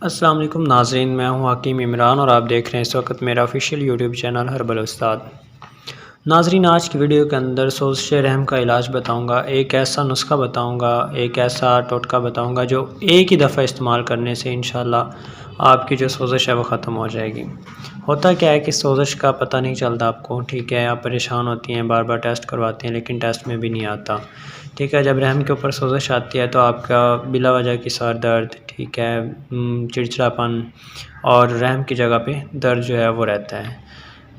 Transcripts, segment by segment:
अस्सलाम वालेकुम नाज़रीन, मैं हूं हकीम इमरान और आप देख रहे हैं इस वक्त मेरा ऑफिशियल यूट्यूब चैनल हर्बल उस्ताद। नाज़रीन, आज की वीडियो के अंदर सोज़श रहम का इलाज बताऊंगा। एक ऐसा नुस्खा बताऊंगा, एक ऐसा टोटका बताऊंगा जो एक ही दफ़ा इस्तेमाल करने से इंशाल्लाह आपकी जो सोज़श है वो ख़त्म हो जाएगी। होता क्या है कि सोज़श का पता नहीं चलता आपको, ठीक है, आप परेशान होती हैं, बार बार टेस्ट करवाती हैं लेकिन टेस्ट में भी नहीं आता, ठीक है। जब रहम के ऊपर सोज़श आती है तो आपका बिला वजह की सर दर्द, ठीक है, चिड़चिड़ापन और रहम की जगह पे दर्द जो है वो रहता है।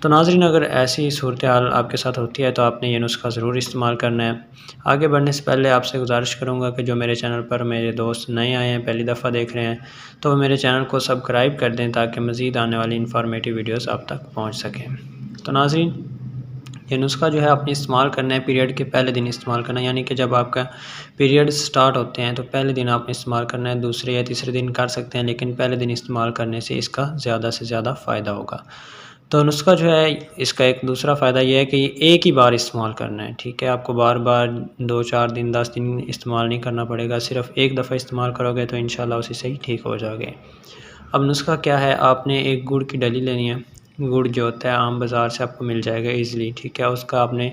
तो नाज़रीन, अगर ऐसी सूरत हाल आपके साथ होती है तो आपने ये नुस्खा ज़रूर इस्तेमाल करना है। आगे बढ़ने से पहले आपसे गुजारिश करूँगा कि जो मेरे चैनल पर मेरे दोस्त नए आए हैं, पहली दफ़ा देख रहे हैं, तो वो मेरे चैनल को सब्सक्राइब कर दें ताकि मज़ीद आने वाली इन्फॉर्मेटिव वीडियोज़ आप तक पहुँच सकें। तो नाज़रीन, ये नुस्खा जो है आपने इस्तेमाल करना है पीरियड के पहले दिन इस्तेमाल करना है, यानी कि जब आपका पीरियड स्टार्ट होते हैं तो पहले दिन आपने इस्तेमाल करना है। दूसरे या तीसरे दिन कर सकते हैं लेकिन पहले दिन इस्तेमाल करने से इसका ज़्यादा से ज़्यादा फ़ायदा होगा। तो नुस्खा जो है इसका एक दूसरा फ़ायदा ये है कि ये एक ही बार इस्तेमाल करना है, ठीक है। आपको बार बार 2-4 दिन 10 दिन इस्तेमाल नहीं करना पड़ेगा, सिर्फ़ एक दफ़ा इस्तेमाल करोगे तो इंशाल्लाह उसी से ही ठीक हो जाओगे। अब नुस्खा क्या है, आपने एक गुड़ की डली लेनी है। गुड़ जो होता है आम बाज़ार से आपको मिल जाएगा ईज़िली, ठीक है। उसका आपने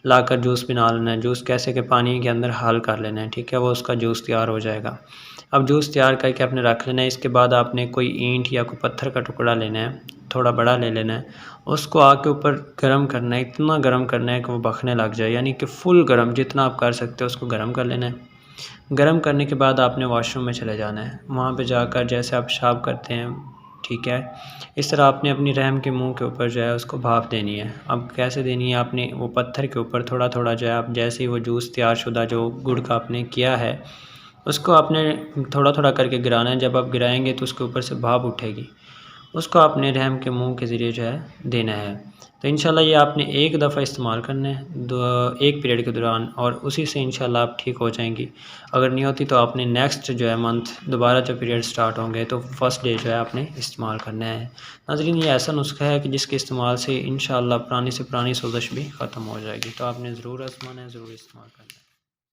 लाकर जूस बना लेना है। जूस कैसे कि पानी के अंदर हल कर लेना है, ठीक है, वो उसका जूस तैयार हो जाएगा। अब जूस तैयार करके आपने रख लेना है। इसके बाद आपने कोई ईंट या कोई पत्थर का टुकड़ा लेना है, थोड़ा बड़ा ले लेना है। उसको आग के ऊपर गर्म करना है, इतना गर्म करना है कि वो भखने लग जाए, यानी कि फ़ुल गर्म, जितना आप कर सकते हो उसको गर्म कर लेना है। गर्म करने के बाद आपने वॉशरूम में चले जाना है। वहाँ पे जाकर जैसे आप पेशाब करते हैं, ठीक है, इस तरह आपने अपनी रहम के मुंह के ऊपर जो है उसको भाप देनी है। अब कैसे देनी है, आपने वो पत्थर के ऊपर थोड़ा थोड़ा जो है, आप जैसे ही वो जूस तैयार शुदा जो गुड़ का आपने किया है उसको आपने थोड़ा थोड़ा करके गिराना है। जब आप गिराएंगे तो उसके ऊपर से भाप उठेगी, उसको आपने रहम के मुंह के ज़रिए जो है देना है। तो इंशाल्लाह ये आपने एक दफ़ा इस्तेमाल करना है एक पीरियड के दौरान, और उसी से इंशाल्लाह आप ठीक हो जाएंगी। अगर नहीं होती तो आपने नेक्स्ट जो है मंथ दोबारा जब पीरियड स्टार्ट होंगे तो फर्स्ट डे जो है आपने इस्तेमाल करना है। नाज़रीन, ये ऐसा नुस्खा है कि जिसके इस्तेमाल से इंशाल्लाह पुरानी से पुरानी सोज़श भी ख़त्म हो जाएगी। तो आपने ज़रूर आज़माना है, ज़रूर इस्तेमाल करना है।